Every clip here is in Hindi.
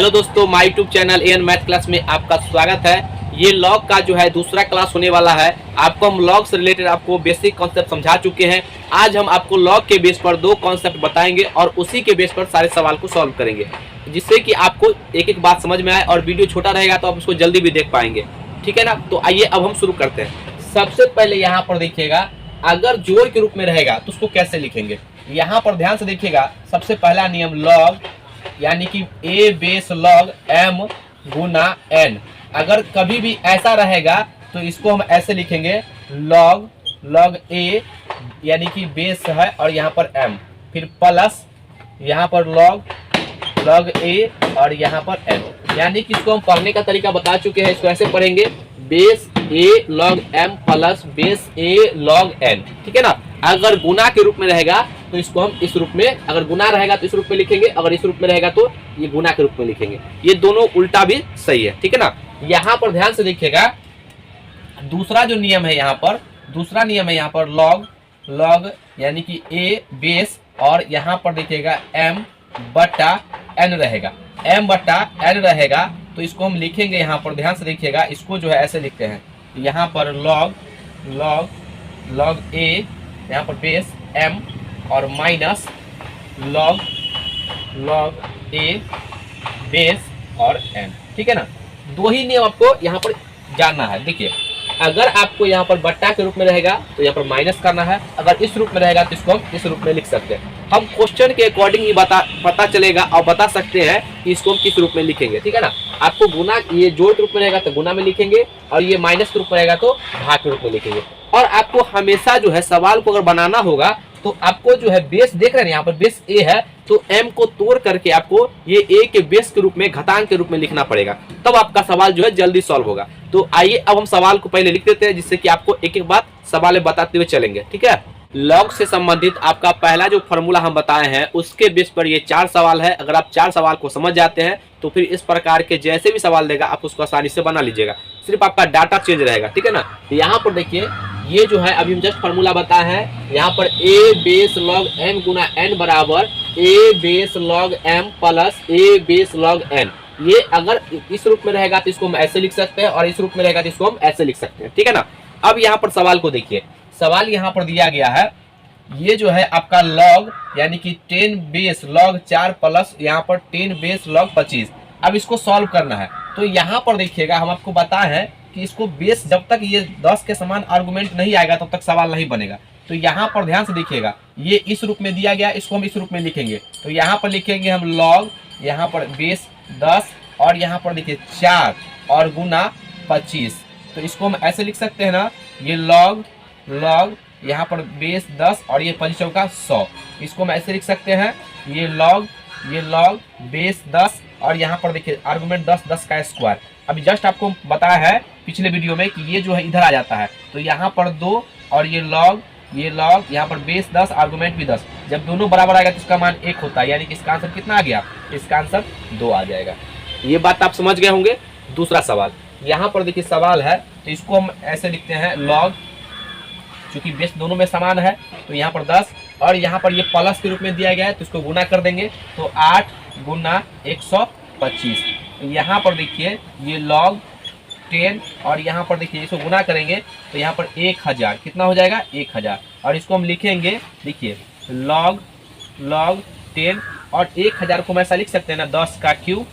हेलो दोस्तों, my YouTube channel AN math class में आपका स्वागत है। ये लॉग का जो है दूसरा क्लास होने वाला है। आपको हम लॉग से रिलेटेड आपको बेसिक कॉन्सेप्ट समझा चुके हैं। आज हम आपको लॉग के बेस पर दो कॉन्सेप्ट बताएंगे और उसी के बेस पर सारे सवाल को सॉल्व करेंगे, जिससे कि आपको एक एक बात समझ में आए और वीडियो छोटा रहेगा तो आप उसको जल्दी भी देख पाएंगे। ठीक है ना। तो आइए अब हम शुरू करते हैं। सबसे पहले यहाँ पर देखिएगा, अगर जोड़ के रूप में रहेगा तो उसको कैसे लिखेंगे। यहाँ पर ध्यान से देखिएगा, सबसे पहला नियम लॉग यानी कि a base log m Guna n। अगर कभी भी ऐसा रहेगा तो इसको हम ऐसे लिखेंगे लॉग लॉग a यानी कि बेस है और यहाँ पर m, फिर प्लस यहाँ पर लॉग लॉग a और यहाँ पर n। यानी कि इसको हम पढ़ने का तरीका बता चुके हैं। इसको ऐसे पढ़ेंगे base a log m plus base a log n। ठीक है ना। अगर गुना के रूप में रहेगा तो इसको हम इस रूप में, अगर गुना रहेगा तो इस रूप में लिखेंगे, अगर इस रूप में रहेगा तो ये गुना के रूप में लिखेंगे। ये दोनों उल्टा भी सही है। ठीक है ना। यहाँ पर ध्यान से देखिएगा, दूसरा जो नियम है यहाँ पर, दूसरा नियम है यहाँ पर लॉग लॉग यानी कि a बेस और यहाँ पर देखिएगा m बटा n रहेगा, m बटा n रहेगा। तो इसको हम लिखेंगे यहाँ पर, ध्यान से देखिएगा, इसको जो है ऐसे लिखते हैं। यहाँ पर लॉग लॉग लॉग a यहाँ पर बेस m और minus log log a base और n। ठीक है ना। दो ही नियम आपको यहाँ पर जानना है। देखिए, अगर आपको यहाँ पर बट्टा के रूप में रहेगा तो यहाँ पर माइनस करना है, अगर इस रूप में रहेगा तो इसको हम इस रूप में लिख सकते हैं। हम क्वेश्चन के अकॉर्डिंग ही पता चलेगा और बता सकते हैं कि इसको हम किस रूप में लिखेंगे। ठीक है ना। आपको गुना, ये जोड़ के रूप में रहेगा तो गुना में लिखेंगे और ये माइनस के रूप में रहेगा तो भाग के रूप में लिखेंगे। और आपको हमेशा जो है सवाल को अगर बनाना होगा तो आपको जो है बेस देख रहे हैं, यहाँ पर बेस a है तो m को तोड़ करके आपको ये a के बेस के रूप में, घातांक के रूप में लिखना पड़ेगा, तब आपका सवाल जो है जल्दी सॉल्व होगा। तो आइए अब हम सवाल को पहले लिख देते हैं, जिससे कि आपको एक एक बात सवाल बताते हुए चलेंगे। ठीक है। लॉग से संबंधित आपका पहला जो फॉर्मूला हम बताए हैं उसके बेस पर ये 4 सवाल है। अगर आप 4 सवाल को समझ जाते हैं तो फिर इस प्रकार के जैसे भी सवाल देगा आप उसको आसानी से बना लीजिएगा, सिर्फ आपका डाटा चेंज रहेगा। ठीक है ना। यहाँ पर देखिए, ये जो है अभी हम जस्ट फॉर्मूला बताया है। यहाँ पर a base log m Guna n बराबर a base log m plus a base log n। ये अगर इस रूप में रहेगा तो इसको हम ऐसे लिख सकते हैं और इस रूप में रहेगा तो इसको हम ऐसे लिख सकते हैं। ठीक है ना। अब यहाँ पर सवाल को देखिए, सवाल यहाँ पर दिया गया है, ये जो है आपका लॉग यानी कि 10 बेस लॉग 4 प्लस यहाँ पर 10 बेस लॉग 25। अब इसको सॉल्व करना है। तो यहाँ पर देखिएगा, हम आपको बताए हैं कि इसको बेस, जब तक ये 10 के समान आर्गुमेंट नहीं आएगा तब तक सवाल नहीं बनेगा। तो यहाँ पर ध्यान से देखिएगा, ये इस रूप में दिया गया, इसको हम इस रूप में लिखेंगे। तो यहाँ पर लिखेंगे हम लॉग, यहाँ पर बेस 10 और यहाँ पर देखिए 4 और गुना 25। तो इसको हम ऐसे लिख सकते हैं ना, ये लॉग लॉग यहाँ पर बेस 10 और ये 25 चौका 100। इसको हम ऐसे लिख सकते हैं, ये लॉग बेस 10 और यहाँ पर देखिए आर्गुमेंट 10 10 का स्क्वायर। अभी जस्ट आपको बताया है पिछले वीडियो में कि ये जो है इधर आ जाता है। तो यहाँ पर 2 और ये लॉग यहाँ पर बेस 10 आर्गुमेंट भी 10। जब दोनों बराबर आएगा तो इसका मान 1 होता है, यानी कि इसका आंसर कितना आ गया, इसका आंसर 2 आ जाएगा। ये बात आप समझ गए होंगे। दूसरा सवाल यहाँ पर देखिए, सवाल है तो इसको हम ऐसे लिखते हैं लॉग, चूंकि बेस दोनों में समान है तो यहाँ पर 10 और यहाँ पर ये प्लस के रूप में दिया गया है तो इसको गुना कर देंगे। तो 8 गुना 125। यहाँ पर देखिए ये लॉग 10 और यहाँ पर देखिए इसको गुना करेंगे तो यहाँ पर 1000 कितना हो जाएगा, 1000। और इसको हम लिखेंगे, देखिए लॉग 10 और 1000 को हम ऐसा लिख सकते हैं ना, 10 का क्यूब।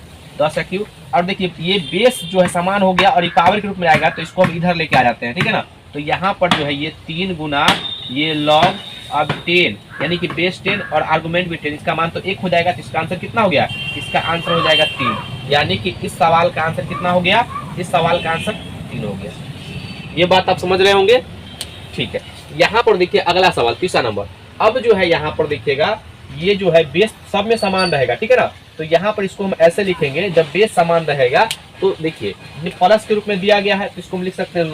और देखिए ये बेस जो है समान हो गया और ये पावर के रूप में आएगा तो इसको हम इधर लेके आ जाते हैं। ठीक है ना। तो यहाँ पर जो है ये 3 गुना ये लॉग अब 10 यानी कि बेस 10 और आर्गुमेंट भी 10, इसका मान तो 1 हो जाएगा। तो इसका आंसर कितना हो गया, इसका आंसर हो जाएगा 3। यानी कि इस सवाल का आंसर कितना हो गया, इस सवाल का आंसर 3 हो गया। ये बात आप समझ रहे होंगे। ठीक है। यहाँ पर देखिए अगला सवाल, तीसरा नंबर। अब जो है यहाँ पर देखिएगा, ये जो है बेस सब में समान रहेगा। ठीक है ना। तो यहाँ पर इसको हम ऐसे लिखेंगे, जब बेस समान रहेगा तो देखिए ये प्लस के रूप में दिया गया है तो इसको हम लिख सकते हैं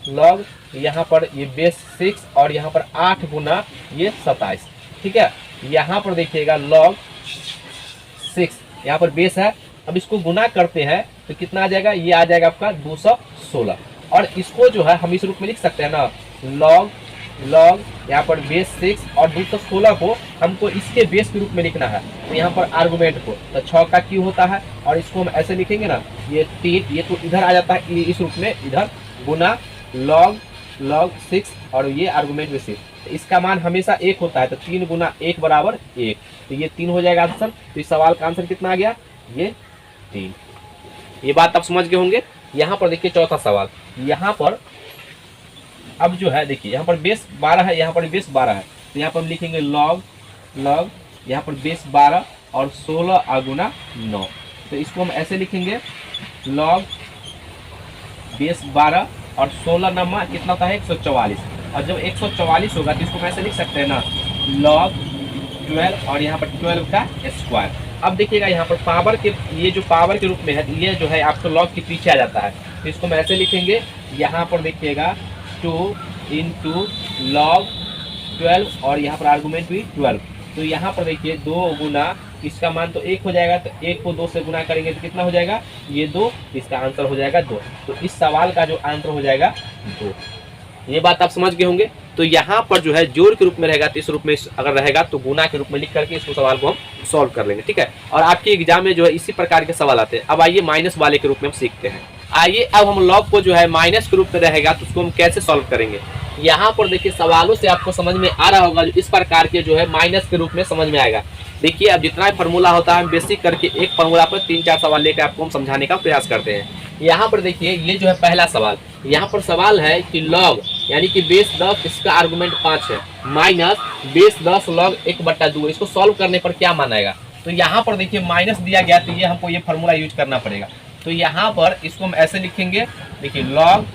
लॉग यहाँ पर ये बेस 6 और यहाँ पर 8 गुना ये 27। ठीक है। यहाँ पर देखिएगा लॉग 6 यहाँ पर बेस है, अब इसको गुना करते हैं तो कितना आ जाएगा, ये आ जाएगा आपका 216। और इसको जो है हम इस रूप में लिख सकते हैं ना, लॉग यहाँ पर बेस 6 और 216 को हमको इसके बेस के रूप में लिखना है, तो यहाँ पर आर्गुमेंट को तो 6 का क्यू होता है और इसको हम ऐसे लिखेंगे ना, ये 3, ये तो इधर आ जाता है इस रूप में, इधर गुना log 6 और ये आर्गुमेंट में 6, तो इसका मान हमेशा 1 होता है, तो 3 गुना 1 बराबर 1, तो ये 3 हो जाएगा आंसर। तो इस सवाल का आंसर कितना आ गया, ये 3। ये बात आप समझ गए होंगे। यहाँ पर देखिए चौथा सवाल, यहाँ पर अब जो है देखिए यहाँ पर बेस 12 है, यहाँ पर बेस 12 है, तो यहाँ पर हम लिखेंगे log यहाँ पर बेस 12 और 16 गुना 9, तो इसको हम ऐसे लिखेंगे log बेस 12 और 16 नंबर कितना होता है 144, और जब 144 होगा तो इसको हम ऐसे लिख सकते हैं ना log 12 और यहाँ पर 12 का स्क्वायर। अब देखिएगा यहाँ पर पावर के, ये जो पावर के रूप में है ये जो है आपको log के पीछे आ जाता है, तो इसको हम ऐसे लिखेंगे, यहाँ पर देखिएगा 2 इंटू log 12 और यहाँ पर आर्गुमेंट भी 12, तो यहाँ पर देखिए 2 गुना इसका मान तो 1 हो जाएगा, तो 1 को 2 से गुना करेंगे तो कितना हो जाएगा, ये 2, इसका आंसर हो जाएगा 2। तो इस सवाल का जो आंसर हो जाएगा 2। ये बात आप समझ गए होंगे। तो यहाँ पर जो है जोड़ के रूप में रहेगा, तो इस रूप में अगर रहेगा तो गुना के रूप में लिख करके इसको सवाल को हम सॉल्व कर लेंगे, ठीक है। और आपके एग्जाम में जो है इसी प्रकार के सवाल आते हैं। अब आइए माइनस वाले के रूप में हम सीखते हैं। आइए अब हम लॉग को जो है माइनस के रूप में रहेगा तो उसको हम कैसे सॉल्व करेंगे। यहाँ पर देखिए सवालों से आपको समझ में आ रहा होगा, जो इस प्रकार के जो है माइनस के रूप में समझ में आएगा। देखिए अब जितना फार्मूला होता है हम बेसिक करके एक फार्मूला पर 3-4 सवाल लेकर आपको हम समझाने का प्रयास करते हैं। यहाँ पर देखिए ये जो है पहला सवाल, यहाँ पर सवाल है कि लॉग यानी कि बेस 10 इसका आर्गुमेंट 5 है माइनस बेस 10 लॉग 1/2, इसको सॉल्व करने पर क्या मान आएगा। तो यहाँ पर देखिए माइनस दिया गया, तो ये हमको ये फार्मूला यूज करना पड़ेगा। तो यहाँ पर इसको हम ऐसे लिखेंगे, देखिए लॉग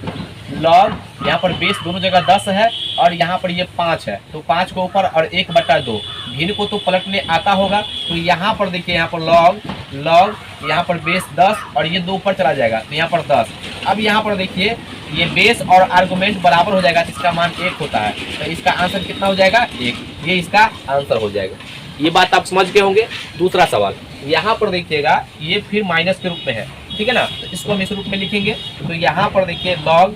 यहाँ पर बेस दोनों जगह 10 है और यहाँ पर ये 5 है, तो 5 को ऊपर और 1/2, भिन्न को तो पलटने आता होगा। तो यहाँ पर देखिए यहाँ पर लॉग यहाँ पर बेस 10 और ये 2 ऊपर चला जाएगा, तो यहाँ पर 10। अब यहाँ पर देखिए ये बेस और आर्गुमेंट बराबर हो जाएगा, इसका मान 1 होता है, तो इसका आंसर कितना हो जाएगा 1, ये इसका आंसर हो जाएगा। ये बात आप समझ गए होंगे। दूसरा सवाल यहाँ पर देखिएगा ये फिर माइनस के रूप में है, ठीक है ना, तो इसको हम इस रूप में लिखेंगे। तो यहाँ पर देखिए लॉग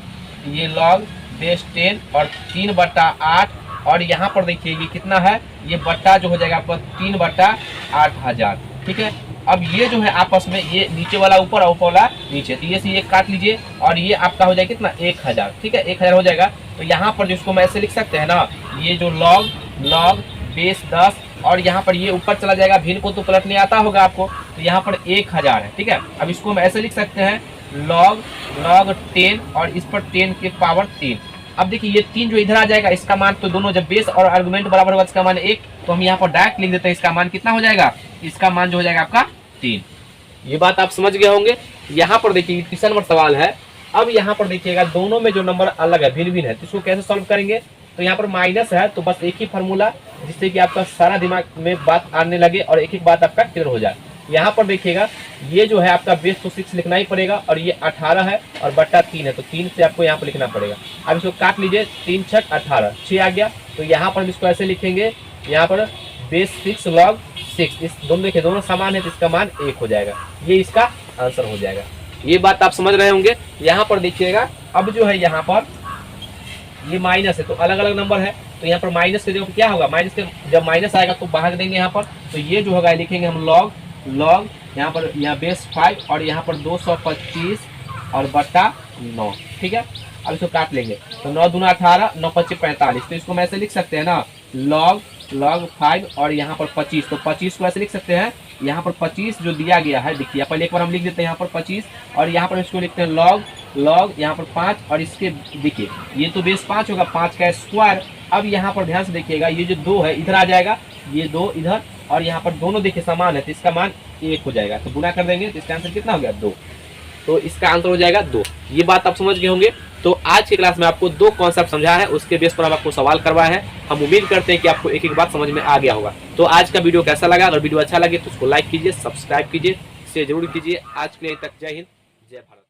बेस 10 और 3/8 और यहाँ पर देखिए ये कितना है, ये बट्टा जो हो जाएगा आपका 3/8000, ठीक है। अब ये जो है आपस में ये नीचे वाला ऊपर और ऊपर वाला नीचे, तो ये से ये काट लीजिए और ये आपका हो जाएगा कितना 1000, ठीक है, 1000 हो जाएगा। तो यहाँ पर जिसको हम ऐसे लिख सकते हैं ना, ये जो लॉग बेस 10 और यहाँ पर ये ऊपर चला जाएगा, भिन्न को तो पलटने आता होगा आपको, तो यहाँ पर 1000 है, ठीक है। अब इसको हम ऐसे लिख सकते हैं लॉग 10 और इस पर 10 के पावर 3। अब देखिए ये 3 जो इधर आ जाएगा, इसका मान तो दोनों जब बेस और आर्गुमेंट बराबर होगा इसका मान 1, तो हम यहाँ पर डायरेक्ट लिख देते हैं, इसका मान कितना हो जाएगा, इसका मान जो हो जाएगा आपका 3। ये बात आप समझ गए होंगे। यहाँ पर देखिए तीसरा नंबर सवाल है। अब यहाँ पर देखिएगा दोनों में जो नंबर अलग है, भिन्न है, तो इसको कैसे सॉल्व करेंगे। तो यहाँ पर माइनस है, तो बस एक ही फार्मूला जिससे कि आपका सारा दिमाग में बात आने लगे और एक एक बात आपका क्लियर हो जाए। यहाँ पर देखिएगा ये जो है आपका बेस तो 6 लिखना ही पड़ेगा और ये 18 है और बट्टा 3 है, तो 3 से आपको यहाँ पर लिखना पड़ेगा। अब इसको काट लीजिए, 3 6 18, 6 आ गया। तो यहाँ पर हम इसको ऐसे लिखेंगे, यहाँ पर बेस 6 लॉग 6, इस दोनों देखिए दोनों समान है, तो इसका मान 1 हो जाएगा, ये इसका आंसर हो जाएगा। ये बात आप समझ रहे होंगे। यहाँ पर देखिएगा अब जो है यहाँ पर ये माइनस है, तो अलग अलग नंबर है, तो यहाँ पर माइनस से देखो क्या होगा, माइनस के जब माइनस आएगा तो भाग देंगे यहाँ पर, तो ये जो होगा लिखेंगे हम लॉग यहाँ पर यहाँ बेस 5 और यहाँ पर 225 और बट्टा 9, ठीक है। अब इसको काट लेंगे, तो 9 दूना 18, 9 5 45, तो इसको हम ऐसे लिख सकते हैं ना लॉग 5 और यहाँ पर 25, तो 25 को ऐसे लिख सकते हैं, यहाँ पर 25 जो दिया गया है, देखिए पहले एक बार हम लिख देते हैं यहाँ पर 25 और यहाँ पर इसको लिखते हैं लॉग यहाँ पर 5 और इसके देखिए ये तो बेस 5 होगा, 5 का स्क्वायर। अब यहाँ पर ध्यान से देखिएगा ये जो 2 है इधर आ जाएगा, ये 2 इधर और यहाँ पर दोनों देखिए समान है, तो इसका मान 1 हो जाएगा, तो गुना कर देंगे तो इसका आंसर कितना हो गया 2, तो इसका आंसर हो जाएगा 2। ये बात आप समझ गए होंगे। तो आज की क्लास में आपको 2 कॉन्सेप्ट समझा है, उसके बेस पर हम आपको सवाल करवाए हैं। हम उम्मीद करते हैं कि आपको एक एक बात समझ में आ गया होगा। तो आज का वीडियो कैसा लगा, अगर वीडियो अच्छा लगे तो उसको लाइक कीजिए, सब्सक्राइब कीजिए, शेयर जरूर कीजिए। आज के लिए तक जय हिंद, जय भारत।